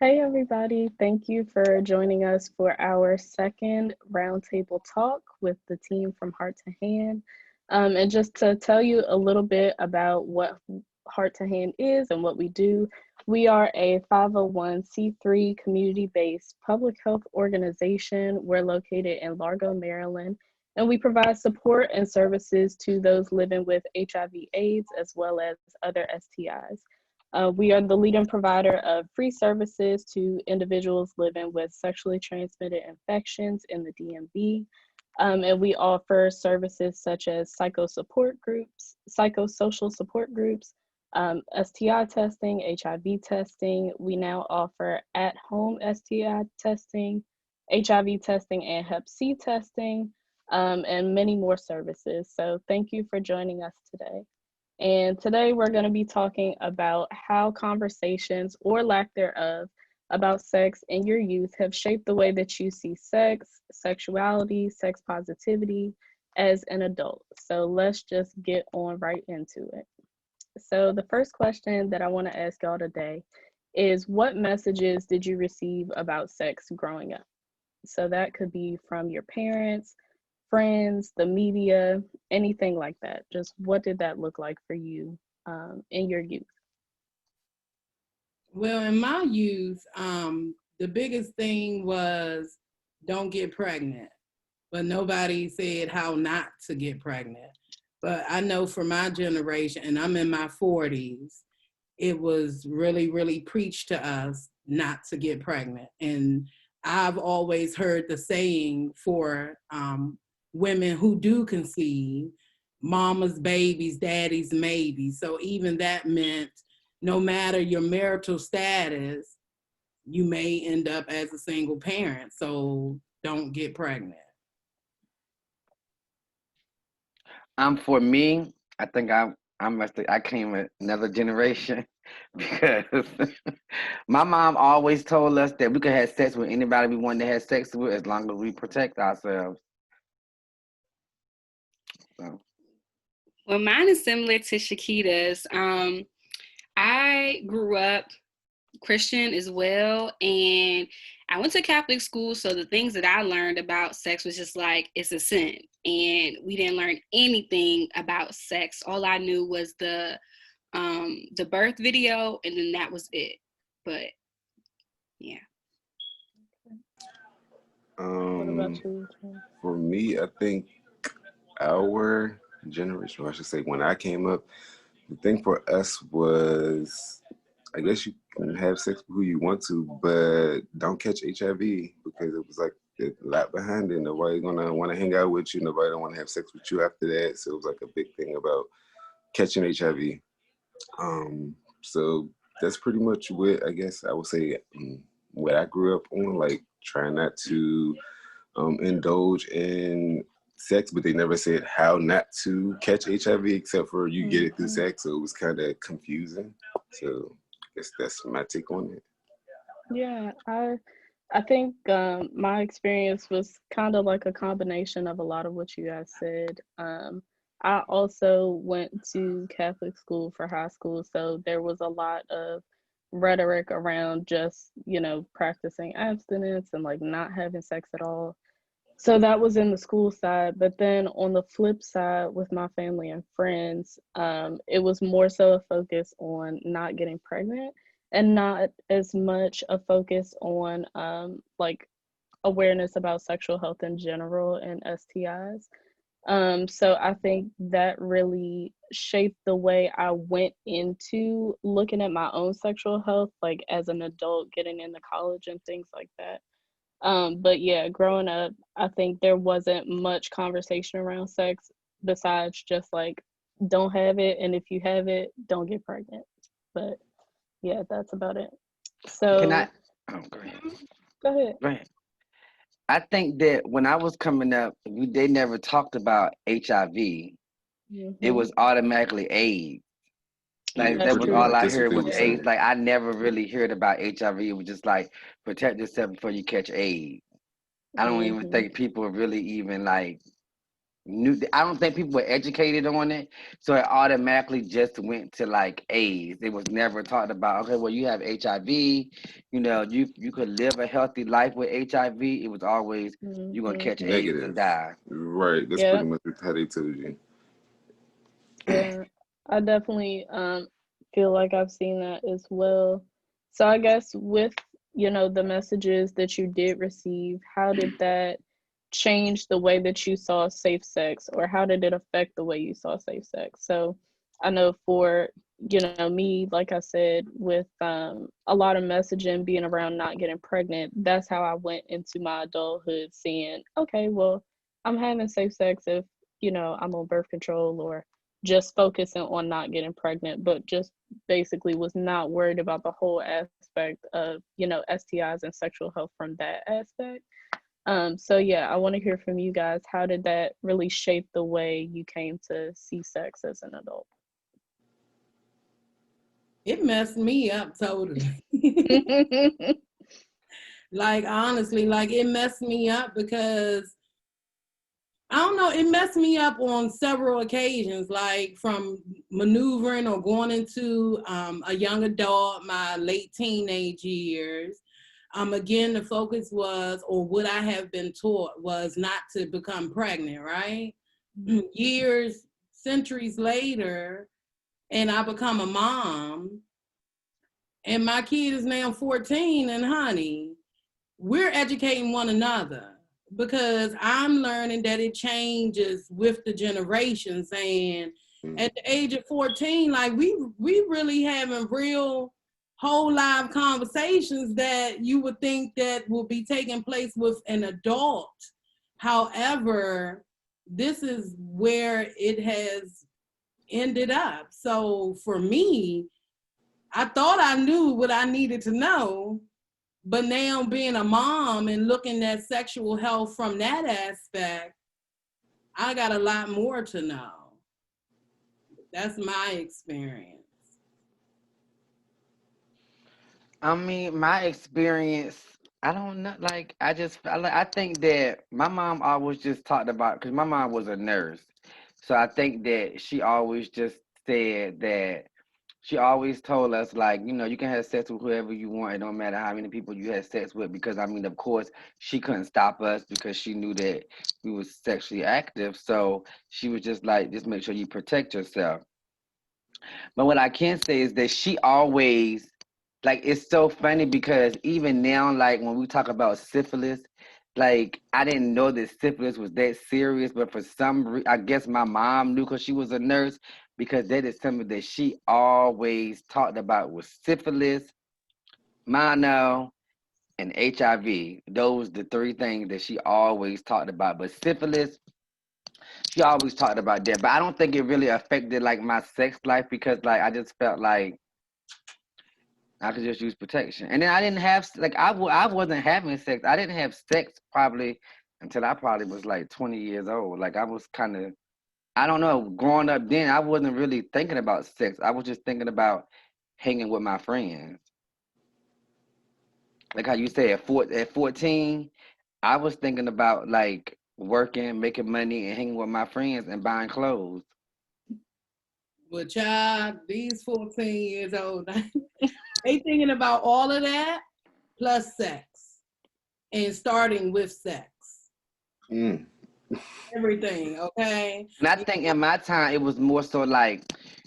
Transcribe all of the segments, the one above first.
Hey everybody, thank you for joining us for our second roundtable talk with the team from Heart to Hand. And just to tell you a little bit about what Heart to Hand is and what we do, we are a 501c3 community-based public health organization. We're located in Largo, Maryland, and we provide support and services to those living with HIV/AIDS as well as other STIs. We are the leading provider of free services to individuals living with sexually transmitted infections in the DMV. And we offer services such as psychosocial support groups, STI testing, HIV testing. We now offer at-home STI testing, HIV testing, and Hep C testing, and many more services. So thank you for joining us today. And today we're going to be talking about how conversations or lack thereof about sex in your youth have shaped the way that you see sex, sexuality, sex positivity as an adult. So let's just get on right into it. So the first question that I want to ask y'all today is, what messages did you receive about sex growing up? So that could be from your parents, friends, the media, anything like that. Just what did that look like for you in your youth? Well, in my youth, the biggest thing was don't get pregnant, but nobody said how not to get pregnant. But I know for my generation, and I'm in my 40s, it was really, really preached to us not to get pregnant. And I've always heard the saying for women who do conceive, mama's babies, daddy's maybes. So even that meant no matter your marital status, you may end up as a single parent. So don't get pregnant. For me, I think I came with another generation because my mom always told us that we could have sex with anybody we wanted to have sex with as long as we protect ourselves. So. Well, mine is similar to Shakita's. I grew up Christian as well, and I went to Catholic school, so the things that I learned about sex was just like, it's a sin, and we didn't learn anything about sex. All I knew was the birth video, and then that was it. But yeah. What about you? For me, I think our generation, or I should say when I came up, the thing for us was, I guess you can have sex with who you want to, but don't catch HIV, because it was like a lot behind it. Nobody's gonna want to hang out with you. Nobody don't want to have sex with you after that. So it was like a big thing about catching HIV. So that's pretty much what I guess I would say what I grew up on, like trying not to indulge in sex, but they never said how not to catch HIV except for you get it through sex. So it was kind of confusing. So I guess that's my take on it. Yeah, I think my experience was kind of like a combination of a lot of what you guys said. I also went to Catholic school for high school, so there was a lot of rhetoric around just, practicing abstinence and like not having sex at all. So that was in the school side, but then on the flip side with my family and friends, it was more so a focus on not getting pregnant and not as much a focus on like awareness about sexual health in general and STIs. So I think that really shaped the way I went into looking at my own sexual health, like as an adult, getting into college and things like that. But yeah, growing up, I think there wasn't much conversation around sex besides just like, don't have it, and if you have it, don't get pregnant. But yeah, that's about it. Can I? So Oh, go ahead. go ahead. Go ahead. I think that when I was coming up, they never talked about HIV. It was automatically AIDS. Like That's that was true. all I That's what heard they was were AIDS. saying. Like I never really heard about HIV. It was just like protect yourself before you catch AIDS. I don't even think people really even like I don't think people were educated on it, so it automatically just went to like AIDS. It was never talked about. Okay, well, you have HIV. You know, you could live a healthy life with HIV. It was always you're gonna catch AIDS and Negative. die. Right. That's Yeah, pretty much how they told you. yeah. I definitely feel like I've seen that as well. So I guess with, the messages that you did receive, how did that change the way that you saw safe sex, or how did it affect the way you saw safe sex? So I know for, me, like I said, with a lot of messaging being around not getting pregnant, that's how I went into my adulthood, seeing, okay, well, I'm having safe sex if, I'm on birth control, or just focusing on not getting pregnant, but just basically was not worried about the whole aspect of, STIs and sexual health from that aspect. So yeah, I want to hear from you guys. How did that really shape the way you came to see sex as an adult? It messed me up totally. Like, honestly, like, it messed me up because I don't know, it messed me up on several occasions, like from maneuvering or going into a young adult, my late teenage years. Again, the focus was, or what I have been taught was not to become pregnant, right? Years, centuries later, and I become a mom, and my kid is now 14, and honey, we're educating one another because I'm learning that it changes with the generations. And at the age of 14, like we really having real whole live conversations that you would think that will be taking place with an adult. However, this is where it has ended up. So for me, I thought I knew what I needed to know, but now being a mom and looking at sexual health from that aspect, I got a lot more to know. That's my experience. I mean, my experience, I don't know. Like, I think that my mom always just talked about, because my mom was a nurse. So I think that she always just said that she always told us, like, you can have sex with whoever you want. It don't matter how many people you had sex with, because, I mean, of course, she couldn't stop us because she knew that we was sexually active. So she was just like, just make sure you protect yourself. But what I can say is that she always, like, it's so funny because even now, like, when we talk about syphilis, like, I didn't know that syphilis was that serious, but for I guess my mom knew because she was a nurse, because that is something that she always talked about was syphilis, mono, and HIV. Those the three things that she always talked about. But syphilis, she always talked about that. But I don't think it really affected like my sex life, because like I just felt like I could just use protection. And then I didn't have, like, I wasn't having sex. I didn't have sex probably until I probably was like 20 years old. Like, I was kind of, I don't know, growing up then, I wasn't really thinking about sex. I was just thinking about hanging with my friends. Like how you say at 14, I was thinking about like working, making money, and hanging with my friends and buying clothes. But child, these 14 years old, they thinking about all of that plus sex and starting with sex. Mm. Everything, okay? And I think in my time, it was more so like,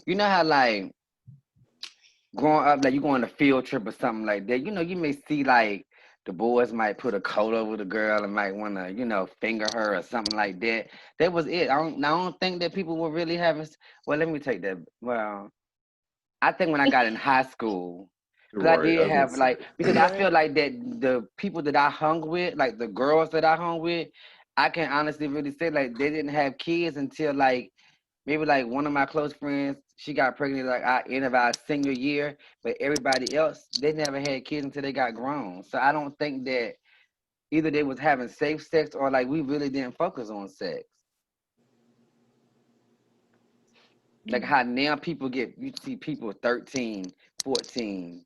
you know how like growing up, like you go on a field trip or something like that, you may see like the boys might put a coat over the girl and might want to, finger her or something like that. That was it. I don't think that people were really having. Well, let me take that. Well, I think when I got in high school, because I Right. I did was gonna have like, because say. I Right. feel like that the people that I hung with, like the girls that I hung with, I can honestly really say like they didn't have kids until like maybe like one of my close friends, she got pregnant like our end of our senior year, but everybody else, they never had kids until they got grown. So I don't think that either they was having safe sex or like we really didn't focus on sex. Like how now you see people 13, 14,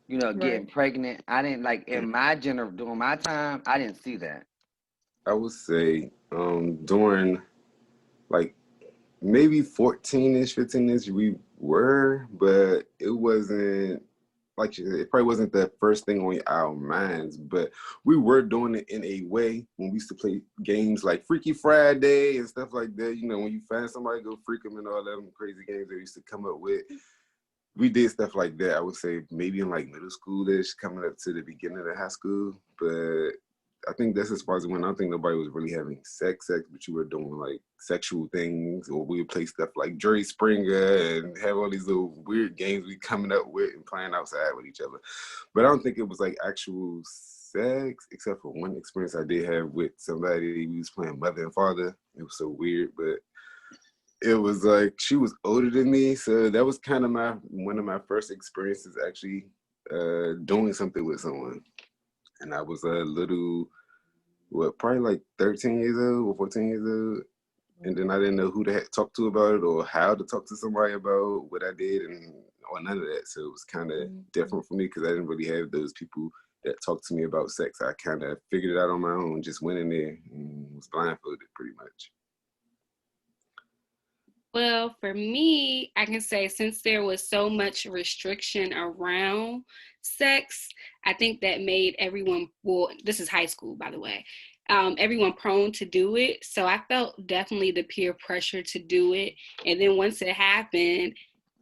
getting Right. pregnant. I didn't like in my during my time, I didn't see that. I would say during like maybe 14-ish, 15-ish we were, but it wasn't like it probably wasn't the first thing on our minds, but we were doing it in a way when we used to play games like Freaky Friday and stuff like that. You know, when you find somebody, go freak them and all them crazy games they used to come up with. We did stuff like that, I would say maybe in like middle school-ish, coming up to the beginning of high school. But I think that's as far as it went. I don't think nobody was really having sex, but you were doing like sexual things, or we would play stuff like Jerry Springer and have all these little weird games we coming up with and playing outside with each other. But I don't think it was like actual sex, except for one experience I did have with somebody. We was playing mother and father. It was so weird, but it was like she was older than me, so that was kind of one of my first experiences actually doing something with someone. And I was a little, probably like 13 years old or 14 years old. And then I didn't know who to talk to about it or how to talk to somebody about what I did or none of that. So it was kind of different for me because I didn't really have those people that talked to me about sex. I kind of figured it out on my own, just went in there and was blindfolded pretty much. Well, for me, I can say since there was so much restriction around sex, I think that made everyone, well, this is high school, by the way, everyone prone to do it. So I felt definitely the peer pressure to do it. And then once it happened,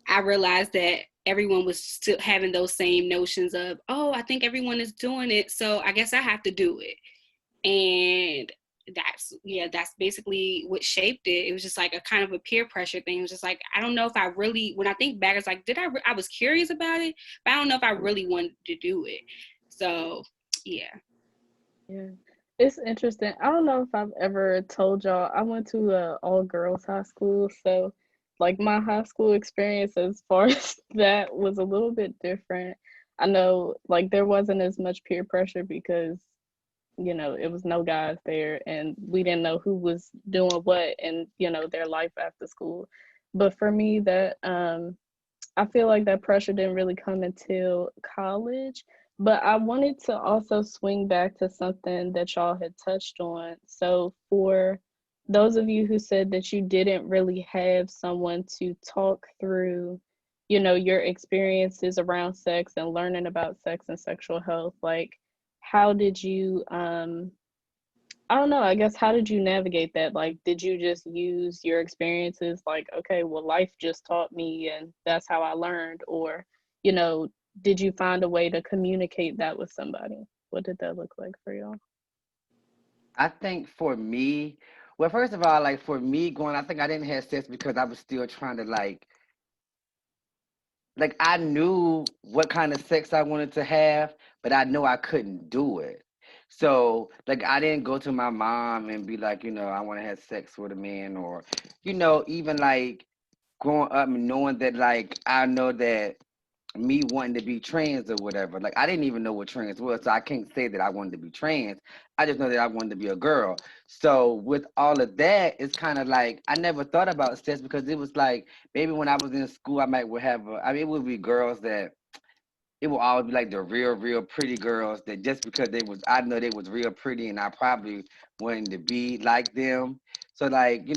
I realized that everyone was still having those same notions of, oh, I think everyone is doing it, so I guess I have to do it. And that's basically what shaped it. It was just like a kind of a peer pressure thing. It was just like, I don't know if I really, when I think back, it's like, I was curious about it, but I don't know if I really wanted to do it. So yeah. It's interesting. I don't know if I've ever told y'all, I went to a all girls high school, so like my high school experience as far as that was a little bit different. I know like there wasn't as much peer pressure because it was no guys there and we didn't know who was doing what and, their life after school. But for me, that I feel like that pressure didn't really come until college. But I wanted to also swing back to something that y'all had touched on. So for those of you who said that you didn't really have someone to talk through, your experiences around sex and learning about sex and sexual health, like how did you I don't know, I guess how did you navigate that? Like did you just use your experiences like, okay, well life just taught me and that's how I learned, or did you find a way to communicate that with somebody? What did that look like for y'all? I think for me, well, first of all, like for me going, I think I didn't have sex because I was still trying to like I knew what kind of sex I wanted to have, but I know I couldn't do it. So like I didn't go to my mom and be like, I want to have sex with a man, or, even like growing up and knowing that like I know that me wanting to be trans or whatever. Like I didn't even know what trans was, so I can't say that I wanted to be trans. I just know that I wanted to be a girl. So with all of that, it's kind of like I never thought about sex because it was like maybe when I was in school, I might would have. It would be girls that it will always be like the real pretty girls that just because I know they was real pretty and I probably wanted to be like them. So like,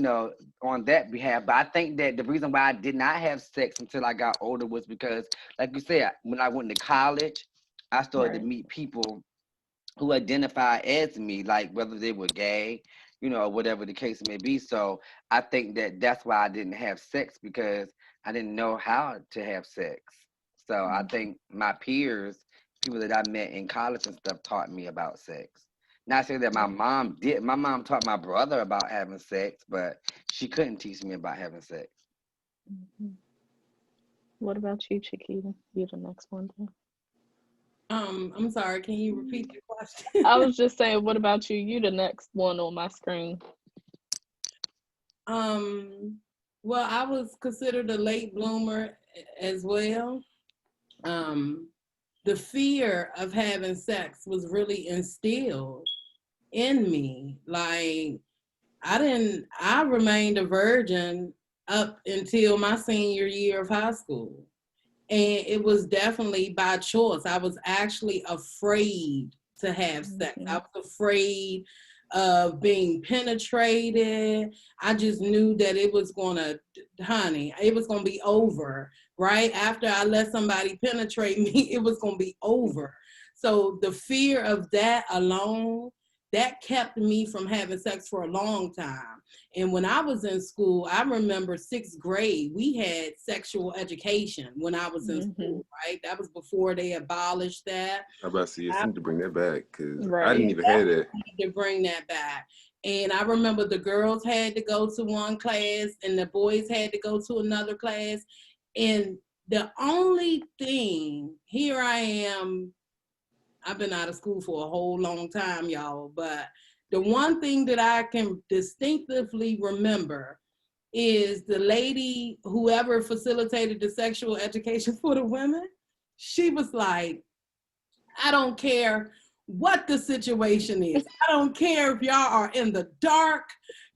on that behalf, but I think that the reason why I did not have sex until I got older was because, like you said, when I went to college, I started to Right. meet people who identify as me, like whether they were gay, or whatever the case may be. So I think that that's why I didn't have sex because I didn't know how to have sex. So I think my peers, people that I met in college and stuff, taught me about sex. Not saying that my mom did. My mom taught my brother about having sex, but she couldn't teach me about having sex. Mm-hmm. What about you, Chiquita? You the next one. Then. I'm sorry, can you repeat the question? I was just saying, what about you? You the next one on my screen. Well, I was considered a late bloomer as well. The fear of having sex was really instilled in me. Like I remained a virgin up until my senior year of high school. And it was definitely by choice. I was actually afraid to have sex. I was afraid of being penetrated. I just knew that it was gonna, honey, it was gonna be over, right? After I let somebody penetrate me, it was gonna be over. So the fear of that alone, that kept me from having sex for a long time. And when I was in school, I remember 6th grade, we had sexual education when I was in school, right? That was before they abolished that. How about see? I need to bring that back because I Right. didn't even have that. To bring that back. And I remember the girls had to go to one class and the boys had to go to another class. And the only thing, here I am, I've been out of school for a whole long time, y'all, but the one thing that I can distinctively remember is the lady, whoever facilitated the sexual education for the women, she was like, I don't care what the situation is. I don't care if y'all are in the dark.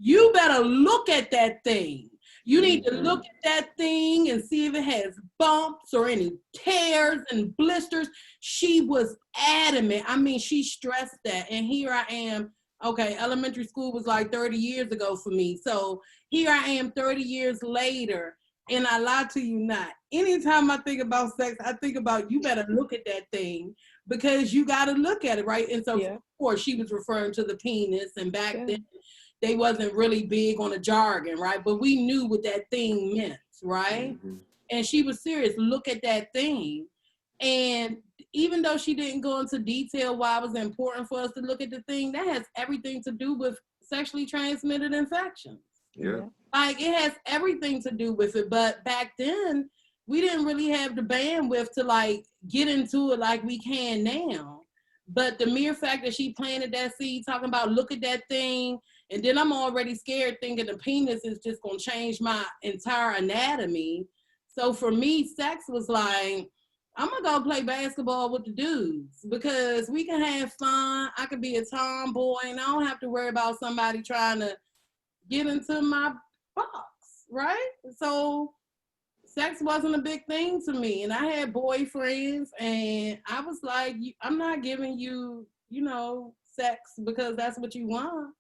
You better look at that thing. You need to look at that thing and see if it has bumps or any tears and blisters. She was adamant. I mean, she stressed that. And here I am. Okay, elementary school was like 30 years ago for me. So here I am 30 years later, and I lie to you not. Anytime I think about sex, I think about you better look at that thing because you got to look at it, right? And so, of course, she was referring to the penis, and back then, they wasn't really big on the jargon, right? But we knew what that thing meant, right? And she was serious. Look at that thing. And even though she didn't go into detail why it was important for us to look at the thing, that has everything to do with sexually transmitted infections. Yeah. Like, it has everything to do with it. But back then, we didn't really have the bandwidth to, like, get into it like we can now. But the mere fact that she planted that seed, talking about look at that thing, and then I'm already scared thinking the penis is just going to change my entire anatomy. So for me, sex was like, I'm going to go play basketball with the dudes because we can have fun. I could be a tomboy and I don't have to worry about somebody trying to get into my box, right? So sex wasn't a big thing to me. And I had boyfriends and I was like, I'm not giving you, sex because that's what you want.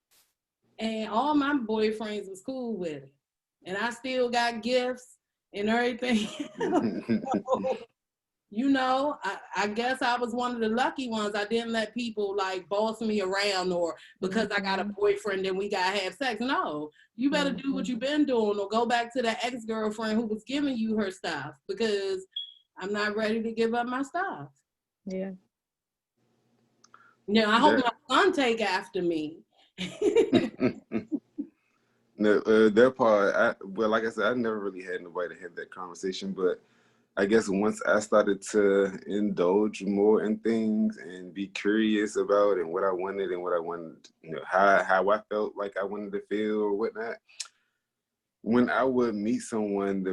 And all my boyfriends was cool with it. And I still got gifts and everything. So, I guess I was one of the lucky ones. I didn't let people like boss me around or because I got a boyfriend then we got to have sex. No, you better do what you've been doing or go back to that ex-girlfriend who was giving you her stuff because I'm not ready to give up my stuff. Yeah. I hope my son take after me. No, that part, like I said, I never really had nobody to have that conversation, but I guess once I started to indulge more in things and be curious about and what I wanted and what I wanted, how I felt like I wanted to feel or whatnot. When I would meet someone,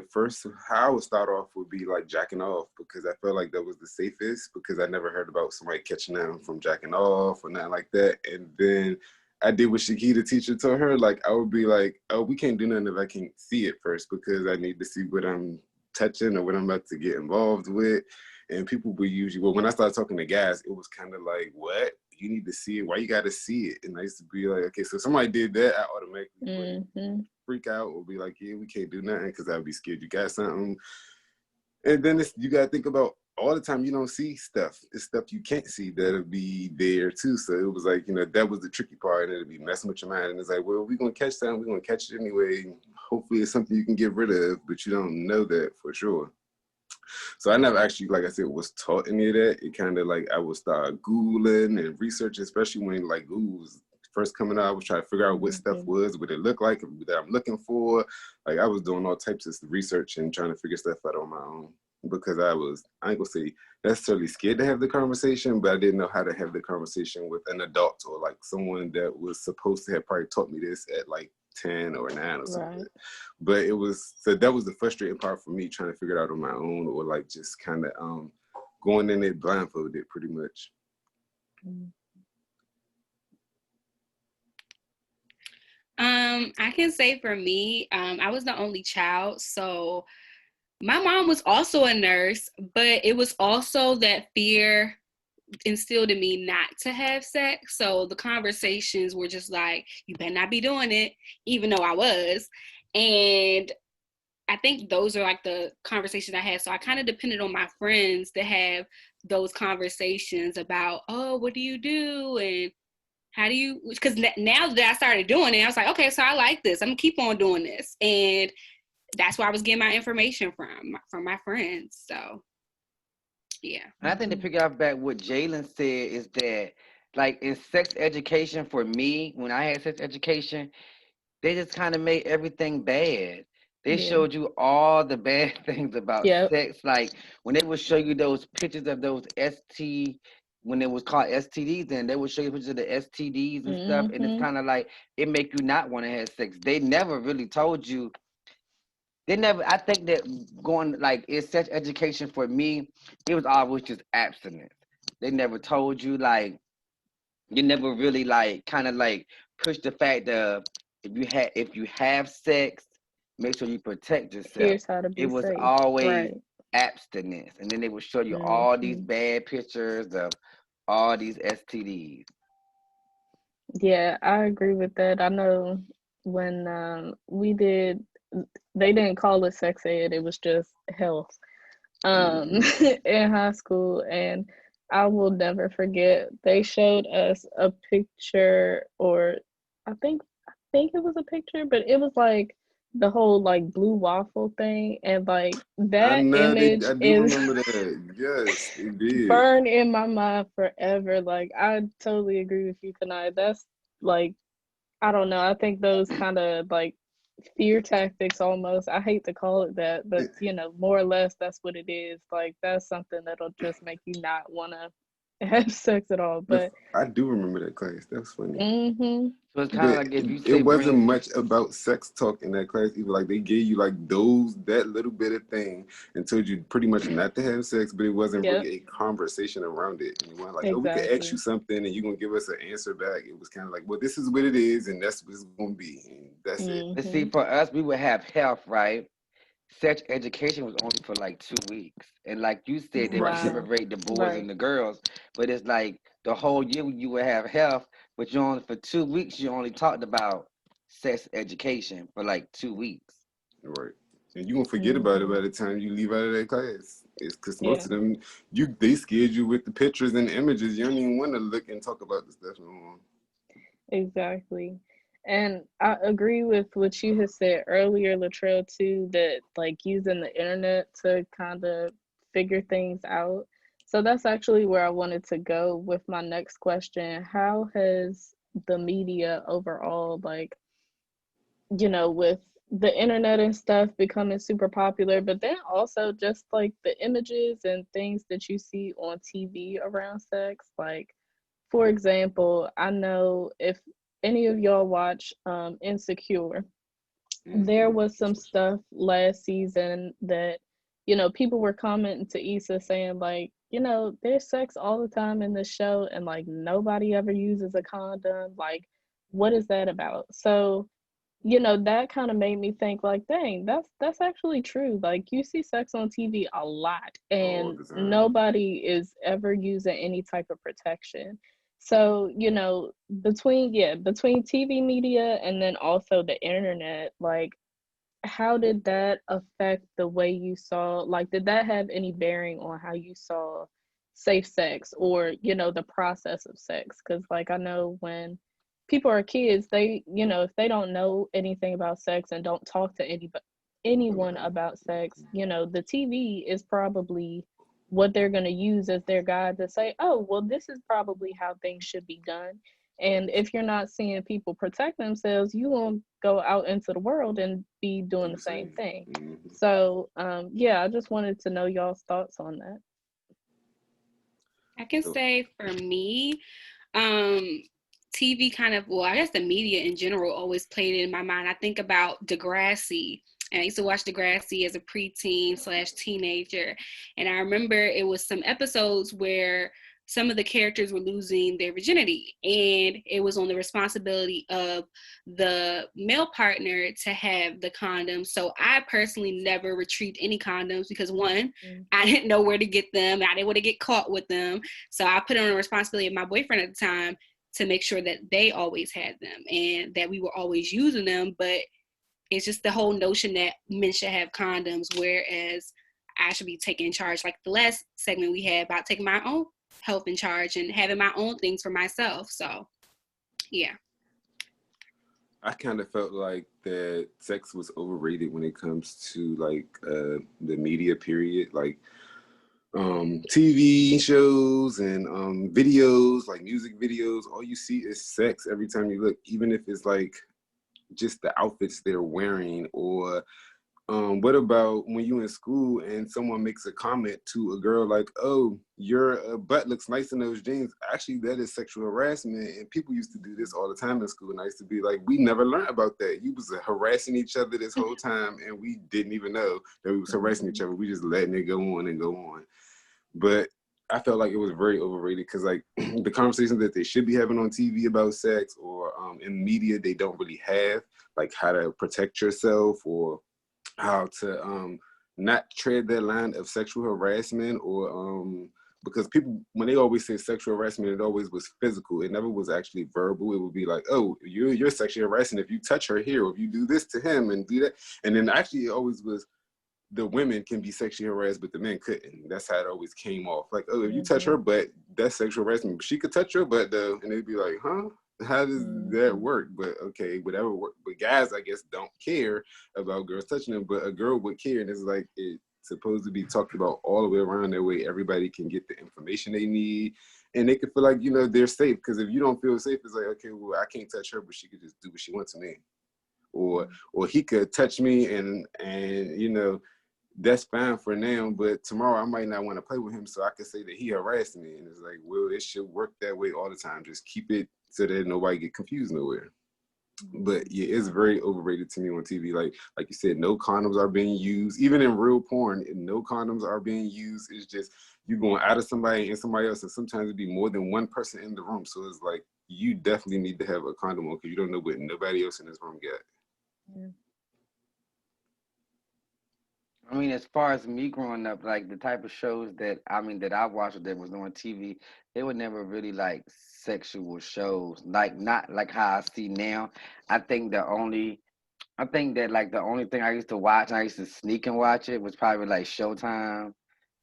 how I would start off would be like jacking off because I felt like that was the safest because I never heard about somebody catching them from jacking off or nothing like that. And then I did what Shakita teacher told her, like I would be like, oh, we can't do nothing if I can't see it first because I need to see what I'm touching or what I'm about to get involved with. And people would usually, when I started talking to guys, it was kind of like, what? You need to see it. Why you got to see it? And I used to be like, okay, so somebody did that, I automatically would freak out or be like, yeah, we can't do nothing because I'd be scared you got something. And then you got to think about all the time you don't see stuff. It's stuff you can't see that'll be there too. So it was like, that was the tricky part and it'll be messing with your mind. And it's like, well, we're going to catch something. We're going to catch it anyway. Hopefully it's something you can get rid of, but you don't know that for sure. So I never actually, like I said, was taught any of that. It kind of like I would start Googling and researching, especially when like Google was first coming out. I was trying to figure out what stuff was, what it looked like, that I'm looking for. Like I was doing all types of research and trying to figure stuff out on my own because I ain't gonna say necessarily scared to have the conversation, but I didn't know how to have the conversation with an adult or like someone that was supposed to have probably taught me this at like 10 or 9 or something. Right. But that was the frustrating part for me, trying to figure it out on my own or like just kind of going in it blindfolded pretty much. I can say for me, I was the only child, so my mom was also a nurse, but it was also that fear instilled in me not to have sex. So the conversations were just like, you better not be doing it, even though I was. And I think those are like the conversations I had. So I kind of depended on my friends to have those conversations about, oh, what do you do? And how do you, because now that I started doing it, I was like, okay, so I like this. I'm gonna keep on doing this. And that's where I was getting my information from my friends. So yeah. And I think to pick up back what Jalen said is that, like in sex education for me, when I had sex education, they just kind of made everything bad. They Yeah. showed you all the bad things about Yep. sex. Like when they would show you those pictures of those when it was called STDs, then they would show you pictures of the STDs and stuff. And it's Mm-hmm. kind of like, it make you not want to have sex. They never really told you. I think that going like in sex education for me, it was always just abstinence. They never told you, like, you never really like kind of like push the fact of if you have sex, make sure you protect yourself. Here's how to It be was safe. always Right. abstinence, and then they would show you all these Mm-hmm. bad pictures of all these STDs. Yeah, I agree with that. I know when they didn't call it sex ed, it was just health um, Mm-hmm. in high school. And I will never forget, they showed us a picture, or I think it was a picture, but it was like the whole like blue waffle thing. And like I that know image I do is remember that. Yes, they did. burned in my mind forever. Like I totally agree with you, Kanai. That's like, I don't know. I think those kind of like fear tactics almost. I hate to call it that, but more or less that's what it is. Like that's something that'll just make you not want to have sex at all. But I do remember that class. That was funny. mhm. So it's kind of But like if you it say wasn't bring, much about sex talk in that class either. Like they gave you like that little bit of thing and told you pretty much not to have sex, but it wasn't Yep, really a conversation around it. And it wasn't like, oh, we could ask you exactly. something and you're gonna give us an answer back. It was kind of like, well, this is what it is and that's what it's gonna be. And that's it. let's see, Mhm. for us, we would have health, right? Sex education was only for like 2 weeks. And like you said, they would Right. Wow. separate the boys Right. and the girls. But it's like the whole year you would have health, but you only for 2 weeks you only talked about sex education for like 2 weeks. Right. And you're gonna forget about it Mhm. by the time you leave out of that class. It's because most Yeah, of them they scared you with the pictures and images. You don't even want to look and talk about the stuff no more. exactly. And I agree with what you had said earlier, Latrell, too, that like using the internet to kind of figure things out. So that's actually where I wanted to go with my next question. How has the media overall, like, with the internet and stuff becoming super popular, but then also just like the images and things that you see on TV around sex, like, for example, I know if any of y'all watch Insecure, there Mm-hmm. was some stuff last season that, people were commenting to Issa saying, like, there's sex all the time in this show and like nobody ever uses a condom. Like, what is that about? So, that kind of made me think like, dang, that's actually true. Like you see sex on TV a lot All and the time. nobody is ever using any type of protection. So, between TV media and then also the internet, like how did that affect the way you saw, like did that have any bearing on how you saw safe sex or, the process of sex? Because like I know when people are kids, they, if they don't know anything about sex and don't talk to anyone Nobody. about sex, the TV is probably what they're going to use as their guide to say, oh, well, this is probably how things should be done. And if you're not seeing people protect themselves, you won't go out into the world and be doing Do the the same same. thing. Mm-hmm. So, yeah, I just wanted to know y'all's thoughts on that. I can So, say for me, um, TV kind of, well, I guess the media in general always played it in my mind. I think about Degrassi. And I used to watch Degrassi as a preteen / teenager. And I remember it was some episodes where some of the characters were losing their virginity, and it was on the responsibility of the male partner to have the condoms. So I personally never retrieved any condoms because one, I didn't know where to get them. I didn't want to get caught with them. So I put it on the responsibility of my boyfriend at the time to make sure that they always had them and that we were always using them. But it's just the whole notion that men should have condoms, whereas I should be taking charge, like the last segment we had about taking my own health in charge and having my own things for myself. So, yeah. I kind of felt like that sex was overrated when it comes to like the media period, like TV shows and videos, like music videos. All you see is sex every time you look, even if it's like just the outfits they're wearing. Or what about when you in school and someone makes a comment to a girl like, oh, your butt looks nice in those jeans? Actually, that is sexual harassment, and people used to do this all the time in school, and I used to be like, we never learned about that. You was harassing each other this whole time, and we didn't even know that we was harassing each other. We just letting it go on and go on. But I felt like it was very overrated because like the conversations that they should be having on TV about sex or in media, they don't really have, like how to protect yourself or how to not tread that line of sexual harassment, or because people, when they always say sexual harassment, it always was physical. It never was actually verbal. It would be like, oh, you're sexually harassing if you touch her here, or if you do this to him and do that. And then actually it always was the women can be sexually harassed, but the men couldn't. That's how it always came off. Like, oh, if you touch her butt, that's sexual harassment. But she could touch your butt though, and they'd be like, huh? How does that work? But okay, whatever work. But guys, I guess, don't care about girls touching them, but a girl would care, and it's like it's supposed to be talked about all the way around. That way, everybody can get the information they need, and they can feel like, you know, they're safe. Because if you don't feel safe, it's like, okay, well, I can't touch her, but she could just do what she wants to me, or he could touch me, and you know, that's fine for now, but tomorrow I might not want to play with him, so I could say that he harassed me. And it's like, well, it should work that way all the time. Just keep it so that nobody get confused nowhere. But yeah, it's very overrated to me on TV. Like you said, no condoms are being used. Even in real porn, no condoms are being used. It's just you going out of somebody and somebody else, and sometimes it'd be more than one person in the room. So it's like you definitely need to have a condom on because you don't know what nobody else in this room got. Yeah. I mean, as far as me growing up, like the type of shows that I watched that was on TV, they were never really like sexual shows, like not like how I see now. I think that like the only thing I used to watch, I used to sneak and watch it, was probably like Showtime.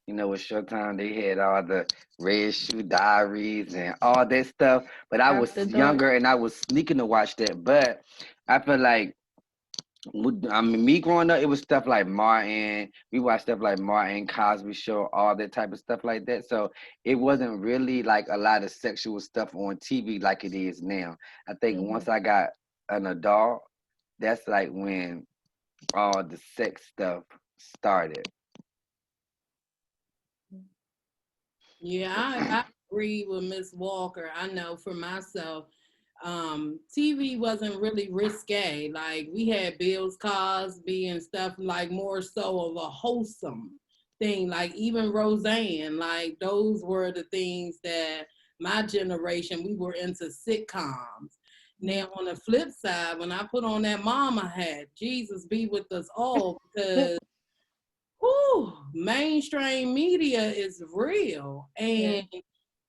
You know, with Showtime, they had all the Red Shoe Diaries and all that stuff. But I was After Dark. younger and I was sneaking to watch that. But I feel like me growing up, it was stuff like Martin. We watched stuff like Martin, Cosby Show, all that type of stuff like that. So it wasn't really like a lot of sexual stuff on TV like it is now. I think once I got an adult, that's like when all the sex stuff started. Yeah, I agree with Miss Walker. I know for myself, TV wasn't really risque. Like we had Bill's Cosby and stuff, like more so of a wholesome thing. Like even Roseanne, like those were the things that my generation, we were into sitcoms. Now on the flip side, when I put on that mama hat, Jesus be with us all, because mainstream media is real. And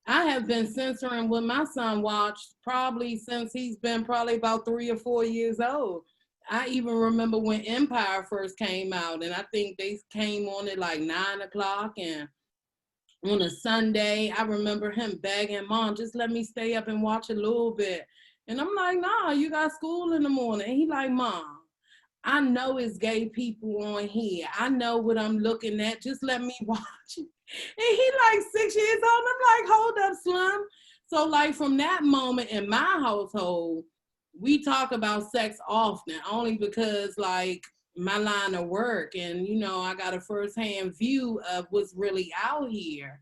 I have been censoring what my son watched probably since he's been probably about 3 or 4 years old. I even remember when Empire first came out, and I think they came on at like 9 o'clock, and on a Sunday, I remember him begging, Mom, just let me stay up and watch a little bit. And I'm like, nah, you got school in the morning. And he like, Mom, I know it's gay people on here. I know what I'm looking at. Just let me watch it. And he like 6 years old. I'm like, hold up, Slim. So like from that moment in my household, we talk about sex often, only because like my line of work, and you know, I got a firsthand view of what's really out here.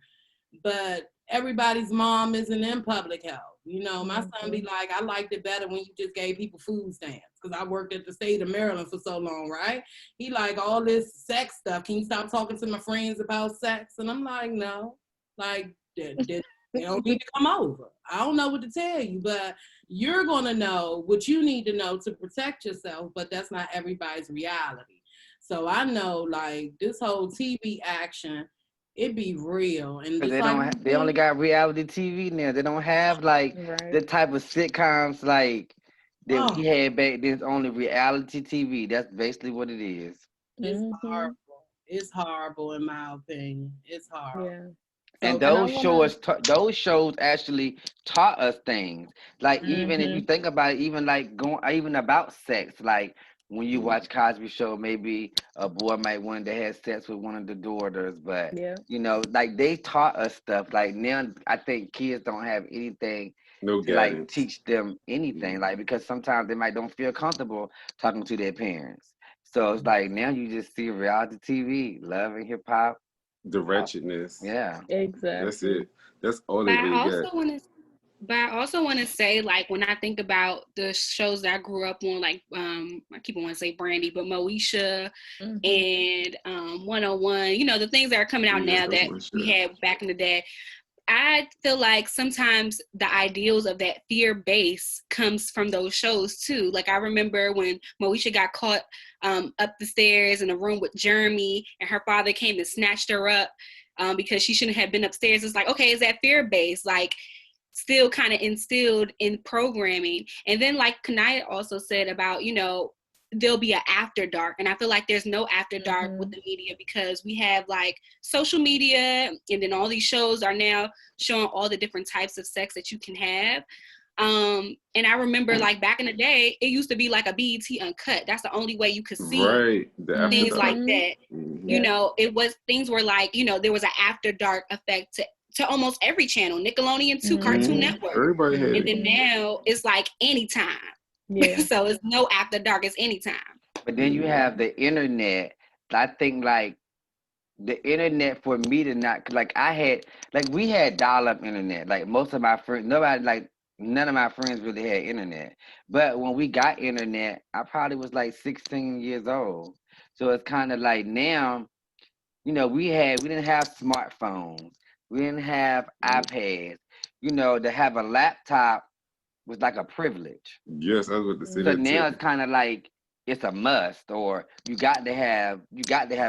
But everybody's mom isn't in public health. You know, my son be like, I liked it better when you just gave people food stamps, because I worked at the state of Maryland for so long, right? He like, all this sex stuff. Can you stop talking to my friends about sex? And I'm like, no. Like, They don't need to come over. I don't know what to tell you, but you're going to know what you need to know to protect yourself, but that's not everybody's reality. So I know, like, this whole TV action, it be real. And Cause just they like, they only got reality TV now. They don't have like Right. the type of sitcoms like that oh, we had back then. It's only reality TV. That's basically what it is. it's Mm-hmm. horrible. It's horrible, in my opinion. It's horrible. Yeah. So, And And I those wanna. shows, those shows actually taught us things. Like even if you Mm-hmm. think about it, even like going, even about sex. Like when you watch Cosby Show, maybe a boy might want to have sex with one of the daughters, but Yeah. you know, like they taught us stuff. Like now, I think kids don't have anything No to like guidance. teach them anything. Like because sometimes they might don't feel comfortable talking to their parents. So it's like now you just see reality TV, love and hip hop. The wretchedness. Yeah. That's Exactly. it. That's all But they I really got. also want to But I also want to say, like, when I think about the shows that I grew up on, like, I keep on wanting to say Brandy, but Moesha Mm-hmm. and 101, you know, the things that are coming out Yes, now that's that my we shit. had back in the day. I feel like sometimes the ideals of that fear base comes from those shows too. Like I remember when Moesha got caught up the stairs in a room with Jeremy, and her father came and snatched her up because she shouldn't have been upstairs. It's like, okay, is that fear base? Like still kind of instilled in programming. And then like Kanaya also said about, you know, there'll be an after dark, and I feel like there's no after dark Mm-hmm. with the media because we have like social media, and then all these shows are now showing all the different types of sex that you can have. And I remember like back in the day it used to be like a BET uncut. That's the only way you could see Right. The after things like dark. Mm-hmm. that. You Yeah. know, it was things were like, you know, there was an after dark effect to almost every channel, Nickelodeon too, Cartoon Mm-hmm. Network. Everybody had And it. then Mm-hmm. now it's like anytime. Yeah. So it's no after dark, it's anytime. But then you Yeah. have the internet. I think like the internet for me to not like I had like we had dial up internet. Like most of my friends, none of my friends really had internet. But when we got internet, I probably was like 16 years old. So it's kind of like now, you know, we didn't have smartphones, we didn't have iPads. You know, to have a laptop was like a privilege. Yes, I was about to say So that Mm-hmm. now too. it's kind of like it's a must, or you got to have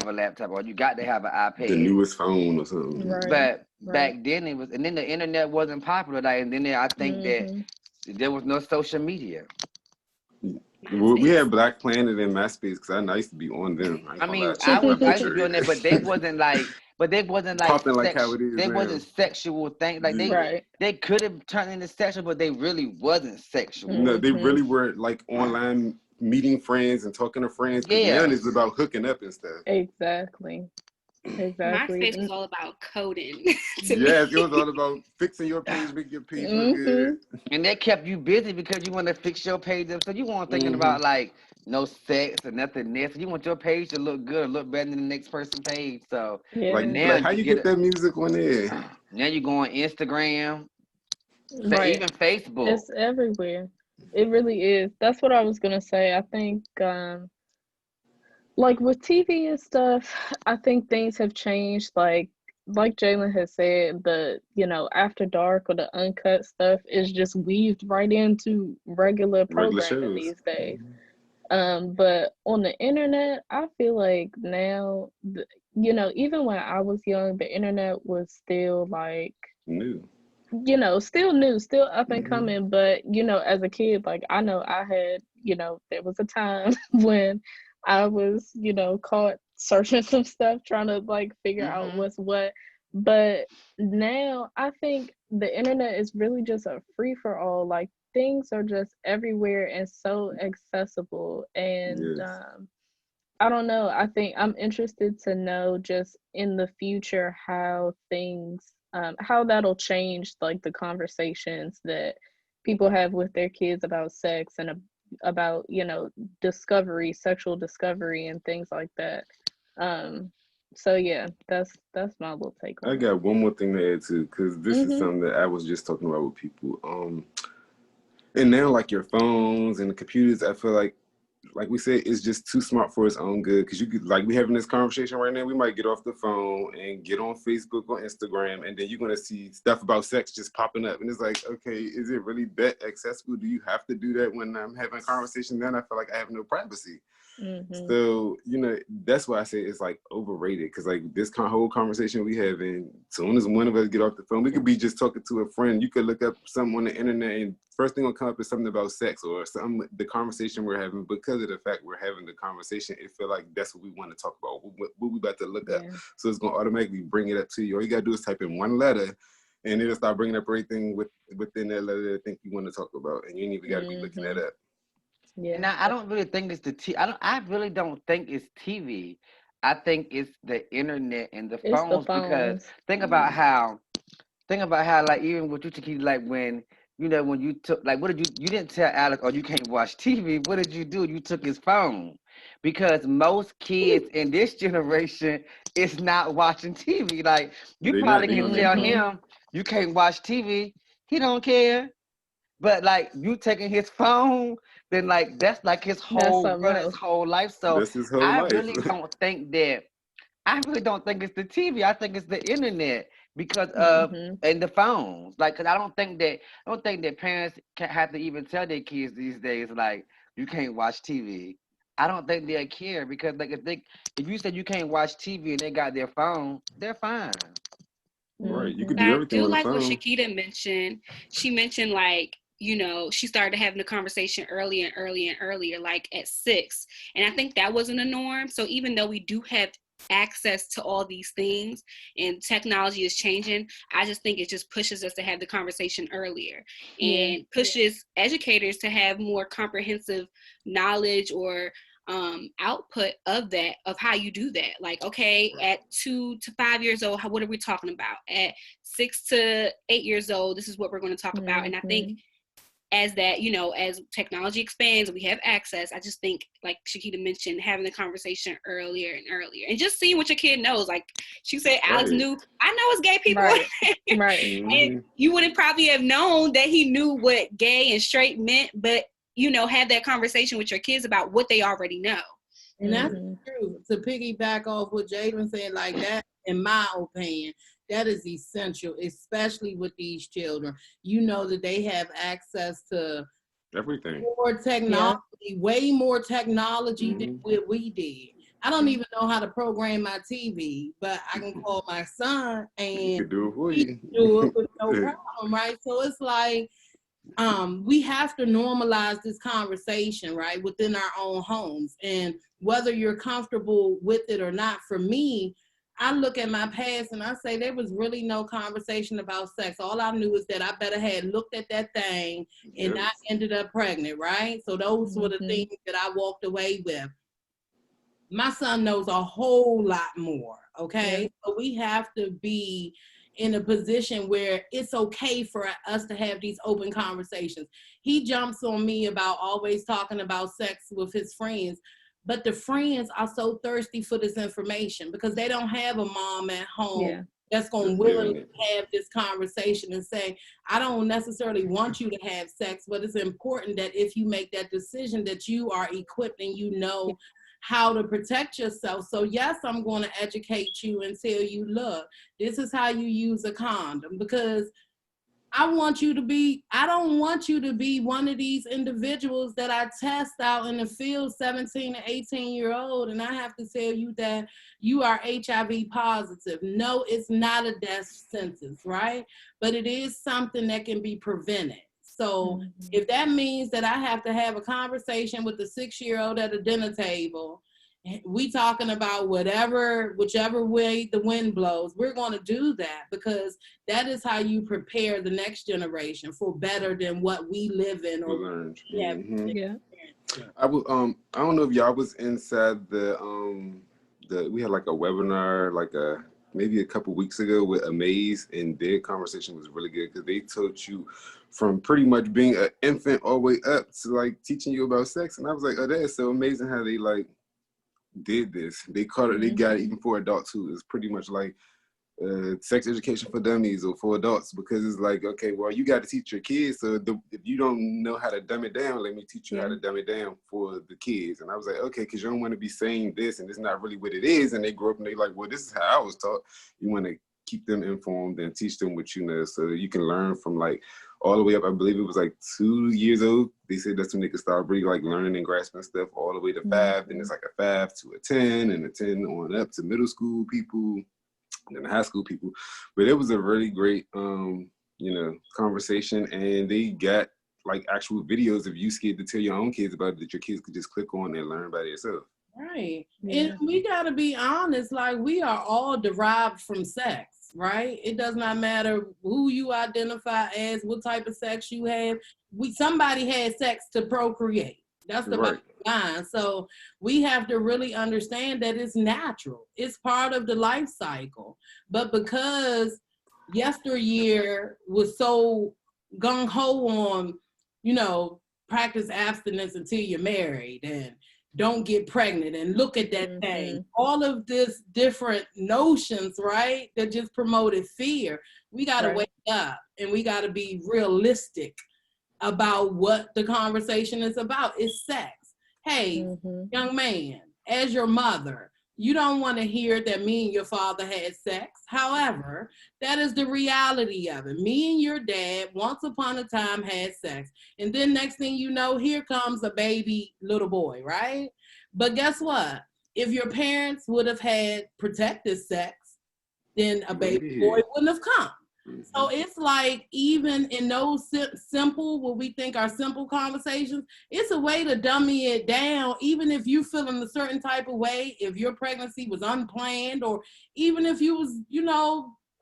a laptop, or you got to have an The iPad. newest phone or something. Right. But Right. back then it was, and then the internet wasn't popular. Like, and then I think that Mm-hmm. there was no social media. We MySpace. had Black Planet and MySpace because I used to be on them. I ain't I gonna lie mean, to you. I'm I not used to be sure. on there, but they wasn't like Popping like how it is they now. wasn't sexual things. Like Yeah. Right. they could have turned into sexual, but they really wasn't sexual. No, they Mm-hmm. really were like online meeting friends and talking to friends because now Yeah. it's about hooking up and stuff. Exactly. Exactly. MySpace was all about coding to Yes, it me. was all about fixing your page, making your page look good. Mm-hmm. And that kept you busy because you want to fix your page up. So you weren't thinking Hmm. about like no sex or nothing else. You want your page to look good, look better than the next person's page. So Like but Yeah. you be now like, how you you get get it. that music on there? Now you go on Instagram, Right. even Facebook. It's everywhere. It really is. That's what I was gonna say. I think like with TV and stuff, I think things have changed. Like Jalen has said, the after dark or the uncut stuff is just weaved right into regular Regular programming shows. these days. But on the internet, I feel like now, even when I was young, the internet was still like, New. still new, still up and Hmm. coming. But, as a kid, like I know I had, there was a time when I was, caught searching some stuff, trying to like figure out Hmm. what's what. But now I think the internet is really just a free for all. Like things are just everywhere and so accessible. And Yes. I don't know. I think I'm interested to know just in the future how that'll change like the conversations that people have with their kids about sex and about, discovery, sexual discovery and things like that. Um, so yeah, that's my little take I on it. got one more thing to add too, because this is Mhm. something that I was just talking about with people. And now like your phones and the computers, I feel like like we said, it's just too smart for its own good. Because you could, like, we having this conversation right now, we might get off the phone and get on Facebook or Instagram, and then you're gonna see stuff about sex just popping up, and it's like, okay, is it really that accessible? Do you have to do that when I'm having a conversation? Then I feel like I have no privacy. So, you know, that's why I say it's like overrated, because like this whole conversation we have, and as soon as one of us get off the phone, we could be just talking to a friend. You could look up something on the internet, and first thing will come up is something about sex or something, the conversation we're having. Because of the fact we're having the conversation, it feel like that's what we want to talk about, what we about to look up. So it's gonna automatically bring it up to you. All you gotta do is type in one letter, and it'll start bringing up everything within that letter that I think you want to talk about, and you ain't even gotta be looking that up. Yeah. And I don't really think it's the I really don't think it's TV. I think it's the internet and the It's the phones, because phones. think about how like even with you, Chiquita, like when you know when you took, like, what did you didn't tell Alex, oh, you can't watch TV. What did you do? You took his phone, because most kids in this generation is not watching TV. Like, you They probably on can their tell phone. him you can't watch TV. He don't care. But like you taking his phone, then like that's like his That's whole something world, his else. whole life. So That's his whole I life. really don't think that I really don't think it's the TV. I think it's the internet, because of and the phones. Like, cause I don't think that parents can have to even tell their kids these days, like, you can't watch TV. I don't think they care, because like if you said you can't watch TV and they got their phone, they're fine. Right, you could But do I everything do on the like what phone. Shakita mentioned. She mentioned, like, you know, she started having the conversation earlier and earlier and earlier, like at 6. And I think that wasn't a norm. So even though we do have access to all these things and technology is changing, I just think it just pushes us to have the conversation earlier and pushes educators to have more comprehensive knowledge or output of that, of how you do that. Like, okay, at 2 to 5 years old, what are we talking about? At 6 to 8 years old, this is what we're going to talk about. And I think as that, you know, as technology expands, we have access. I just think, like Shakita mentioned, having the conversation earlier and earlier, and just seeing what your kid knows. Like she said, Alex knew, I know it's gay people. Right. And you wouldn't probably have known that he knew what gay and straight meant, but, you know, have that conversation with your kids about what they already know. And that's true. To piggyback off what Jaden said, like that, in my opinion, that is essential, especially with these children. You know that they have access to everything, more technology, way more technology than what we did. I don't even know how to program my TV, but I can call my son and he can do it for you. Do it with no problem, right? So it's like, we have to normalize this conversation, right, within our own homes. And whether you're comfortable with it or not, for me, I look at my past and I say there was really no conversation about sex. All I knew is that I better had looked at that thing and I ended up pregnant, right? So those were the things that I walked away with. My son knows a whole lot more, okay? So we have to be in a position where it's okay for us to have these open conversations. He jumps on me about always talking about sex with his friends, but the friends are so thirsty for this information because they don't have a mom at home that's going to willingly have this conversation and say, I don't necessarily want you to have sex, but it's important that if you make that decision that you are equipped and you know how to protect yourself. So yes, I'm going to educate you and tell you, look, this is how you use a condom, because I don't want you to be one of these individuals that I test out in the field, 17 to 18-year-old, and I have to tell you that you are HIV positive. No, it's not a death sentence, right? But it is something that can be prevented. So if that means that I have to have a conversation with the 6-year-old at a dinner table, we talking about whichever way the wind blows, we're going to do that, because that is how you prepare the next generation for better than what we live in or learned. I don't know if y'all was inside we had like a webinar maybe a couple weeks ago with Amaze, and their conversation was really good because they taught you from pretty much being an infant all the way up to like teaching you about sex. And I was like, oh, that is so amazing how they like did this. They caught it, they got it even for adults too. It's pretty much like sex education for dummies or for adults, because it's like, okay, well, you got to teach your kids. So if you don't know how to dumb it down, let me teach you how to dumb it down for the kids. And I was like, okay, because you don't want to be saying this and it's not really what it is. And they grow up and they like, well, this is how I was taught. You want to keep them informed and teach them what you know, so that you can learn from like all the way up. I believe it was like 2 years old. They said that's when they could start really like learning and grasping stuff, all the way to 5. Then it's like a 5 to a 10 and a 10 on up to middle school people and then high school people. But it was a really great, conversation. And they got like actual videos of you scared to tell your own kids about it, that your kids could just click on and learn by themselves. Right. And we got to be honest, like we are all derived from sex, right? It does not matter who you identify as, what type of sex you have. Somebody had sex to procreate. That's the bottom line. So we have to really understand that it's natural. It's part of the life cycle. But because yesteryear was so gung-ho on, practice abstinence until you're married and don't get pregnant and look at that thing. All of this different notions, right, that just promoted fear. We got to wake up and we got to be realistic about what the conversation is about. It's sex. Hey, young man, as your mother, you don't want to hear that me and your father had sex. However, that is the reality of it. Me and your dad, once upon a time, had sex. And then next thing you know, here comes a baby little boy, right? But guess what? If your parents would have had protected sex, then a baby boy wouldn't have come. So it's like, even in those simple, what we think are simple conversations, it's a way to dummy it down. Even if you feel in a certain type of way, if your pregnancy was unplanned, or even if you was,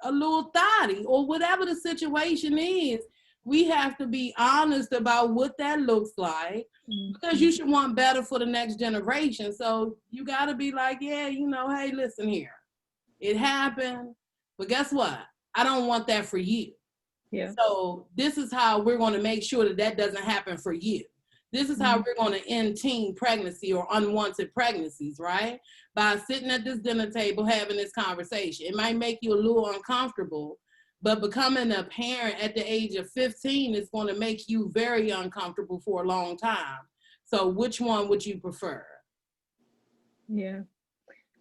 a little thotty, or whatever the situation is, we have to be honest about what that looks like, because you should want better for the next generation. So you got to be like, hey, listen here. It happened, but guess what? I don't want that for you. Yeah. So this is how we're going to make sure that doesn't happen for you. This is how we're going to end teen pregnancy or unwanted pregnancies, right? By sitting at this dinner table having this conversation. It might make you a little uncomfortable, but becoming a parent at the age of 15 is going to make you very uncomfortable for a long time. So which one would you prefer? Yeah,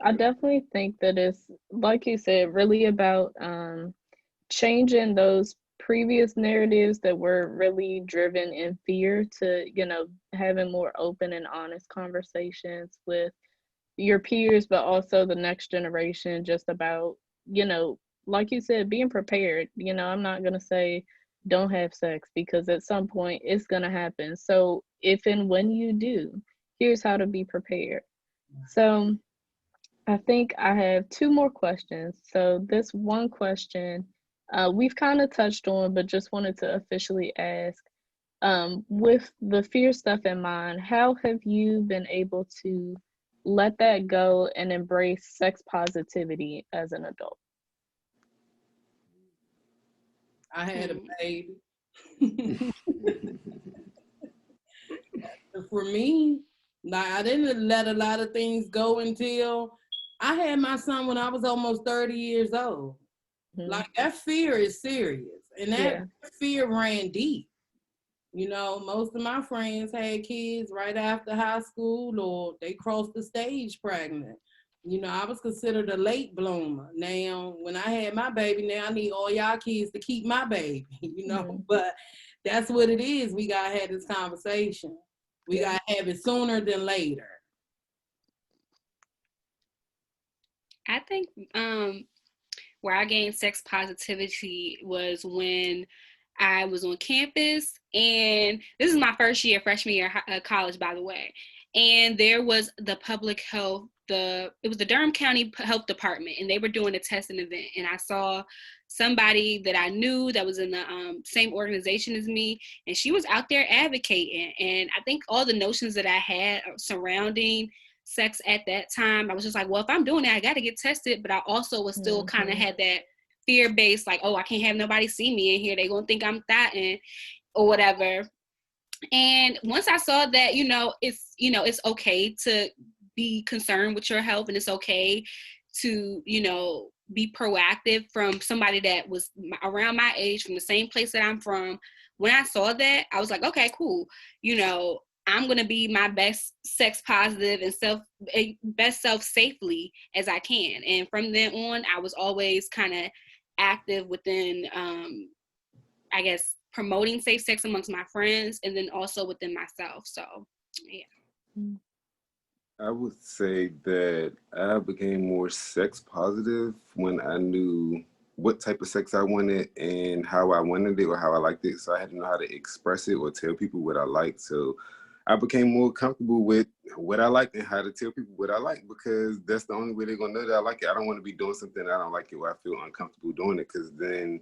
I definitely think that it's, like you said, really about changing those previous narratives that were really driven in fear to, having more open and honest conversations with your peers, but also the next generation, just about, like you said, being prepared. I'm not going to say don't have sex, because at some point it's going to happen. So if and when you do, here's how to be prepared. So I think I have 2 more questions. So this one question we've kind of touched on, but just wanted to officially ask, with the fear stuff in mind, how have you been able to let that go and embrace sex positivity as an adult? I had a baby. For me, I didn't let a lot of things go until I had my son when I was almost 30 years old. Like, that fear is serious, and that fear ran deep. Most of my friends had kids right after high school, or they crossed the stage pregnant. I was considered a late bloomer. Now, when I had my baby, now I need all y'all kids to keep my baby, but that's what it is. We got to have this conversation. We got to have it sooner than later. I think where I gained sex positivity was when I was on campus, and this is my first year, freshman year of college, by the way. And there was the public health, it was the Durham County Health Department, and they were doing a testing event. And I saw somebody that I knew that was in the same organization as me, and she was out there advocating. And I think all the notions that I had surrounding sex at that time, I was just like, well, if I'm doing it, I got to get tested. But I also was still kind of had that fear-based, like, oh, I can't have nobody see me in here. They're going to think I'm thotting or whatever. And once I saw that, it's okay to be concerned with your health, and it's okay to, be proactive from somebody that was around my age, from the same place that I'm from. When I saw that, I was like, okay, cool. You know, I'm going to be my best sex positive and best self safely as I can. And from then on, I was always kind of active within, I guess, promoting safe sex amongst my friends, and then also within myself. So, yeah. I would say that I became more sex positive when I knew what type of sex I wanted and how I wanted it or how I liked it. So I had to know how to express it or tell people what I liked. So I became more comfortable with what I like and how to tell people what I like, because that's the only way they're going to know that I like it. I don't want to be doing something I don't like it or I feel uncomfortable doing it, because then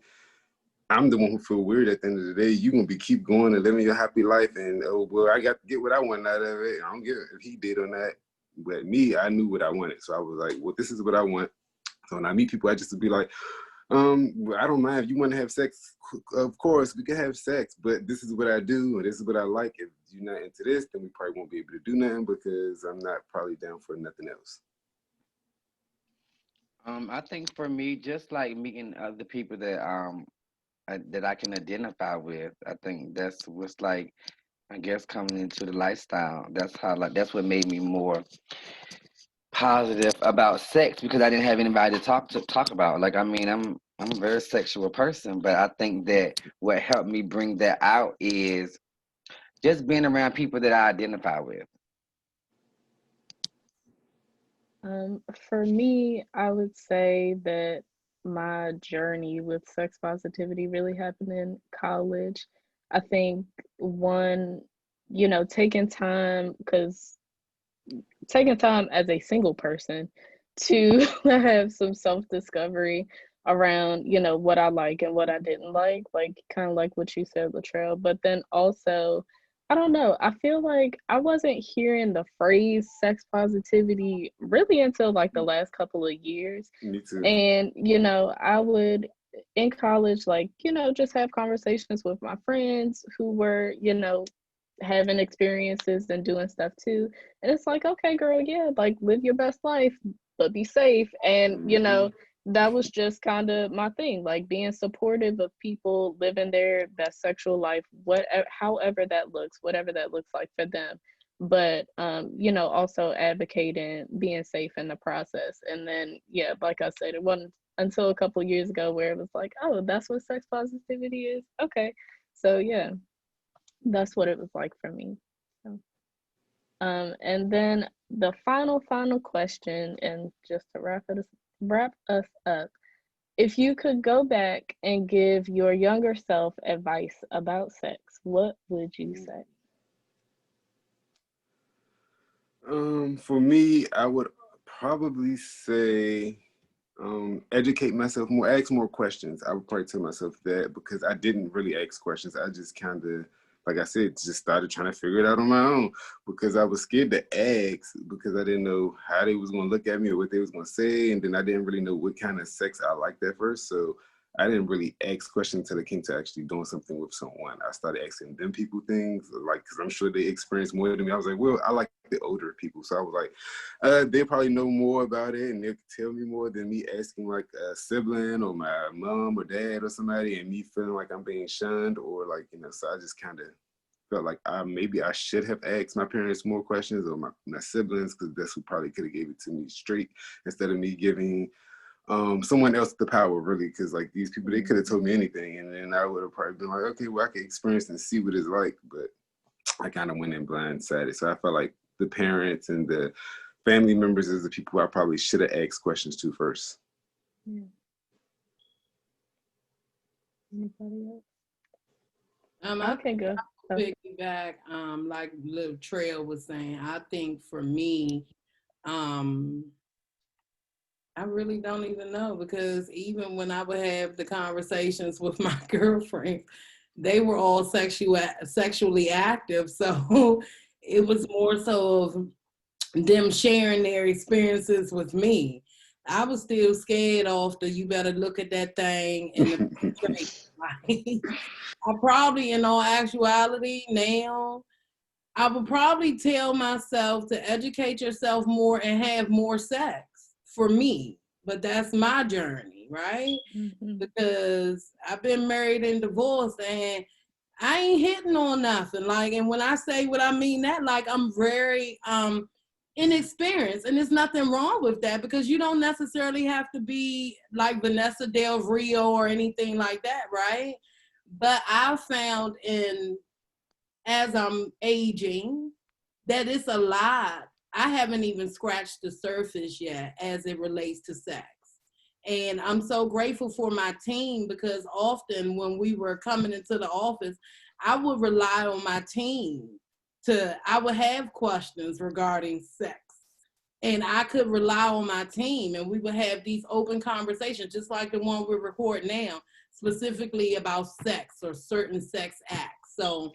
I'm the one who feel weird at the end of the day. You're going to be keep going and living your happy life, and, oh, well, I got to get what I want out of it. I don't care if he did or not. But me, I knew what I wanted. So I was like, well, this is what I want. So when I meet people, I just would be like, well, I don't mind if you want to have sex. Of course, we can have sex, but this is what I do, and this is what I like. If you're not into this, then we probably won't be able to do nothing, because I'm not probably down for nothing else. I think for me, just like meeting other people that I can identify with, I think that's what's like, I guess, coming into the lifestyle. That's what made me more positive about sex, because I didn't have anybody to talk about. Like, I mean, I'm a very sexual person, but I think that what helped me bring that out is just being around people that I identify with. For me, I would say that my journey with sex positivity really happened in college. I think one, taking time, because taking time as a single person to have some self-discovery around, what I like and what I didn't like kind of like what you said, Latrell. But then also, I don't know, I feel like I wasn't hearing the phrase sex positivity really until like the last couple of years. Me too. And, I would in college, like, just have conversations with my friends who were, having experiences and doing stuff too. And it's like, okay, girl, yeah, like live your best life, but be safe. And, that was just kind of my thing, like being supportive of people living their best sexual life, however that looks, whatever that looks like for them. But, also advocating being safe in the process. And then, yeah, like I said, it wasn't until a couple years ago where it was like, oh, that's what sex positivity is. Okay. So, yeah, that's what it was like for me. So, and then the final question, and just to wrap us up, if you could go back and give your younger self advice about sex, what would you say? For me, I would probably say educate myself more, ask more questions. I would probably tell myself that, because I didn't really ask questions. I just kind of, like I said, just started trying to figure it out on my own, because I was scared to ask, because I didn't know how they was going to look at me or what they was going to say. And then I didn't really know what kind of sex I liked at first. So I didn't really ask questions until it came to actually doing something with someone. I started asking them people things, like, because I'm sure they experienced more than me. I was like, well, I like the older people. So I was like, they probably know more about it, and they could tell me more than me asking like a sibling or my mom or dad or somebody, and me feeling like I'm being shunned, or like, so I just kind of felt like maybe I should have asked my parents more questions, or my siblings, because that's who probably could have gave it to me straight, instead of me giving someone else the power, really, because like these people, they could have told me anything, and then I would have probably been like, okay, well, I can experience and see what it's like. But I kind of went in blindsided. So I felt like the parents and the family members is the people I probably should have asked questions to first. Yeah. Anybody else? I Okay, go. piggyback, like Little Trail was saying. I think for me, I really don't even know, because even when I would have the conversations with my girlfriends, they were all sexually active. So it was more so of them sharing their experiences with me. I was still scared off the, you better look at that thing in the straight. I probably, in all actuality, now, I would probably tell myself to educate yourself more and have more sex for me. but that's my journey, right? Mm-hmm. Because I've been married and divorced, and I ain't hitting on nothing. Like, and when I say what I mean that, like, I'm very inexperienced, and there's nothing wrong with that, because you don't necessarily have to be like Vanessa Del Rio or anything like that, right? But I found as I'm aging that it's a lot. I haven't even scratched the surface yet as it relates to sex. And I'm so grateful for my team, because often when we were coming into the office, I would rely on my team I would have questions regarding sex. And I could rely on my team, and we would have these open conversations, just like the one we're recording now, specifically about sex or certain sex acts. So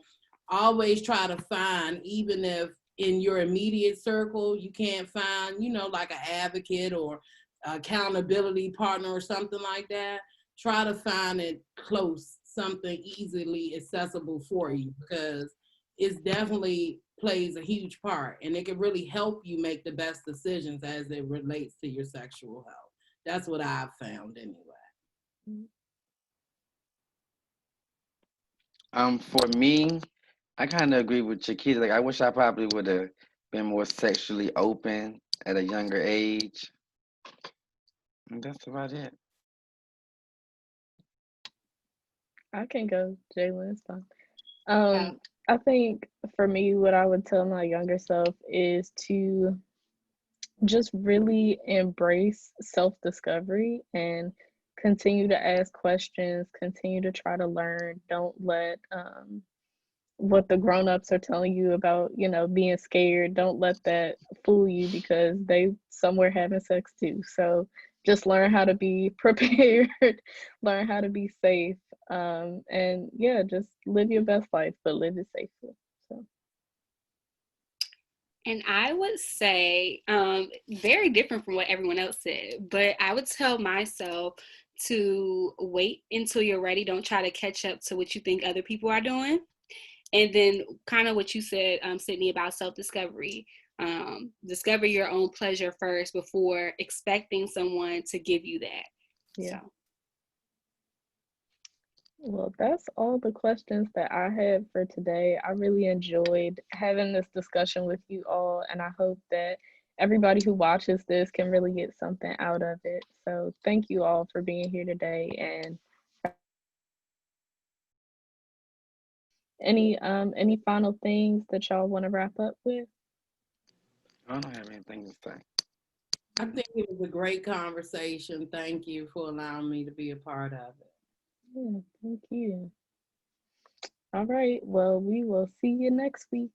always try to find, even if in your immediate circle you can't find, like an advocate or accountability partner or something like that, try to find it close, something easily accessible for you, because it's definitely plays a huge part, and it can really help you make the best decisions as it relates to your sexual health. That's what I've found anyway. For me, I kind of agree with Chiquita. Like, I wish I probably would have been more sexually open at a younger age. And that's about it. I can go, Jalen. It's fine. Yeah. I think for me, what I would tell my younger self is to just really embrace self-discovery and continue to ask questions, continue to try to learn. Don't let what the grown-ups are telling you about, being scared, don't let that fool you, because they somewhere having sex too. So just learn how to be prepared, learn how to be safe, and yeah, just live your best life, but live it safely. So And I would say, very different from what everyone else said, but I would tell myself to wait until you're ready. Don't try to catch up to what you think other people are doing. And then, kind of what you said, Sydney, about self-discovery. Discover your own pleasure first before expecting someone to give you that. yeah. So, Well, that's all the questions that I had for today. I really enjoyed having this discussion with you all, and I hope that everybody who watches this can really get something out of it. So, thank you all for being here today. And any final things that y'all want to wrap up with? I don't have anything to say. I think it was a great conversation. Thank you for allowing me to be a part of it. Yeah, thank you. All right. Well, we will see you next week.